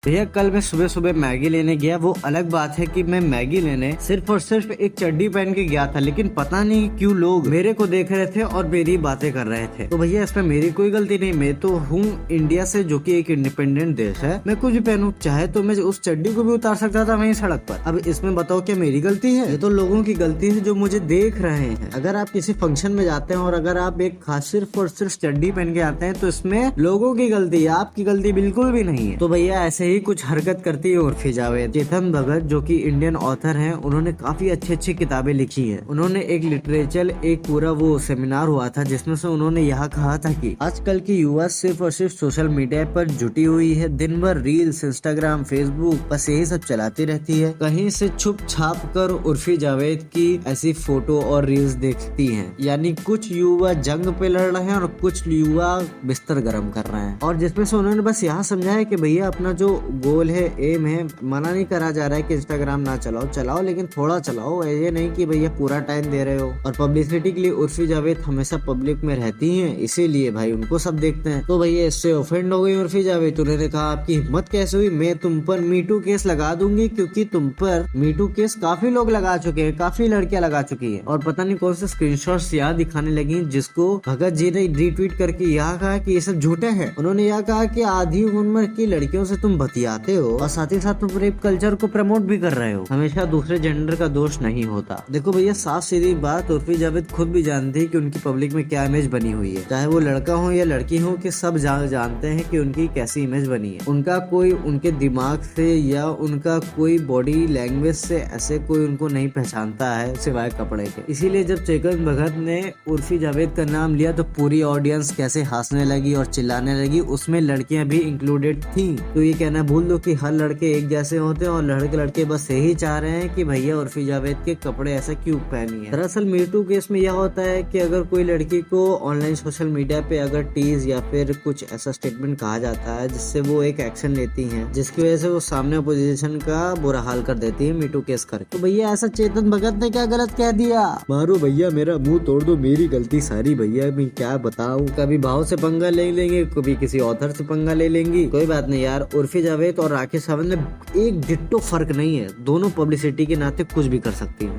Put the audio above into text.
भैया कल मैं सुबह सुबह मैगी लेने गया। वो अलग बात है कि मैं मैगी लेने सिर्फ और सिर्फ एक चड्डी पहन के गया था, लेकिन पता नहीं क्यों लोग मेरे को देख रहे थे और मेरी बातें कर रहे थे। तो भैया इसमें मेरी कोई गलती नहीं। मैं तो हूँ इंडिया से, जो कि एक इंडिपेंडेंट देश है। मैं कुछ भी पहनूं, चाहे तो मैं उस चड्डी को भी उतार सकता था वहीं सड़क पर। अब इसमें बताओ क्या मेरी गलती है? ये तो लोगों की गलती है जो मुझे देख रहे हैं। अगर आप किसी फंक्शन में जाते हैं और अगर आप एक खास सिर्फ और सिर्फ चड्डी पहन के आते हैं तो इसमें लोगों की गलती है, आपकी गलती बिल्कुल भी नहीं है। तो भैया ऐसे ही कुछ हरकत करती है उर्फी जावेद। चेतन भगत जो कि इंडियन ऑथर हैं, उन्होंने काफी अच्छी अच्छी किताबें लिखी हैं। उन्होंने एक लिटरेचर, एक पूरा वो सेमिनार हुआ था जिसमें से उन्होंने यह कहा था कि आजकल की युवा सिर्फ और सिर्फ सोशल मीडिया पर जुटी हुई है। दिन भर रील्स, इंस्टाग्राम, फेसबुक, बस यही सब चलाती रहती है। कहीं से छुप छाप कर उर्फी जावेद की ऐसी फोटो और रील्स देखती हैं। यानी कुछ युवा जंग पे लड़ रहे हैं और कुछ युवा बिस्तर गर्म कर रहे हैं। और जिसमें से उन्होंने बस यहाँ समझाया कि भैया अपना जो गोल है, एम है, मना नहीं करा जा रहा है कि इंस्टाग्राम ना चलाओ, चलाओ लेकिन थोड़ा चलाओ। ये नहीं कि भैया पूरा टाइम दे रहे हो। और पब्लिसिटी के लिए उर्फी जावेद हमेशा पब्लिक में रहती हैं, इसीलिए भाई उनको सब देखते हैं। तो भैया इससे ऑफेंड हो गई उर्फी जावेद। उन्होंने कहा आपकी हिम्मत कैसे हुई, मैं तुम पर मीटू केस लगा दूंगी, क्योंकि तुम पर मीटू केस काफी लोग लगा चुके हैं, काफी लड़कियां लगा चुकी है। और पता नहीं कौन से स्क्रीनशॉट्स याद दिखाने लगी, जिसको भगत जी ने रीट्वीट करके यह कहा कि ये सब झूठे हैं। उन्होंने यह कहा कि आधी उम्र की लड़कियों से तुम बतियाते हो और साथ ही साथ तुम रेप कल्चर को प्रमोट भी कर रहे हो। हमेशा दूसरे जेंडर का दोष नहीं होता। देखो भैया साफ सीधी बात, उर्फी जावेद खुद भी जानती है कि उनकी पब्लिक में क्या इमेज बनी हुई है। चाहे वो लड़का हो या लड़की हो, कि सब जानते हैं कि उनकी कैसी इमेज बनी है। उनका कोई उनके दिमाग से या उनका कोई बॉडी लैंग्वेज से ऐसे कोई उनको नहीं पहचानता है सिवाय कपड़े के। इसीलिए जब चेतन भगत ने उर्फी जावेद का नाम लिया तो पूरी ऑडियंस कैसे हंसने लगी और चिल्लाने लगी, उसमें लड़कियां भी इंक्लूडेड थी। तो ये कहना भूल दो कि हर लड़के एक जैसे होते हैं और लड़के बस यही चाह रहे हैं कि भैया उर्फी जावेद के कपड़े ऐसा क्यों पहनी है। दरअसल मीटू केस में यह होता है कि अगर कोई लड़की को ऑनलाइन सोशल मीडिया पे अगर टीज या फिर कुछ ऐसा स्टेटमेंट कहा जाता है जिससे वो एक एक्शन लेती हैं, जिसकी वजह से वो सामने अपोजिशन का बुरा हाल कर देती है मीटू केस करके। तो भैया ऐसा चेतन भगत ने क्या गलत कह दिया? मारो भैया मेरा मुंह तोड़ दो, मेरी गलती सारी भैया, मैं क्या बताऊं। कभी भाव से पंगा ले लेंगे, कभी किसी ऑथर से पंगा ले लेंगी, कोई बात नहीं यार। उर्फी जावेद और राकेश सावंत में एक डिट्टो फर्क नहीं है, दोनों पब्लिसिटी के नाते कुछ भी कर सकती है।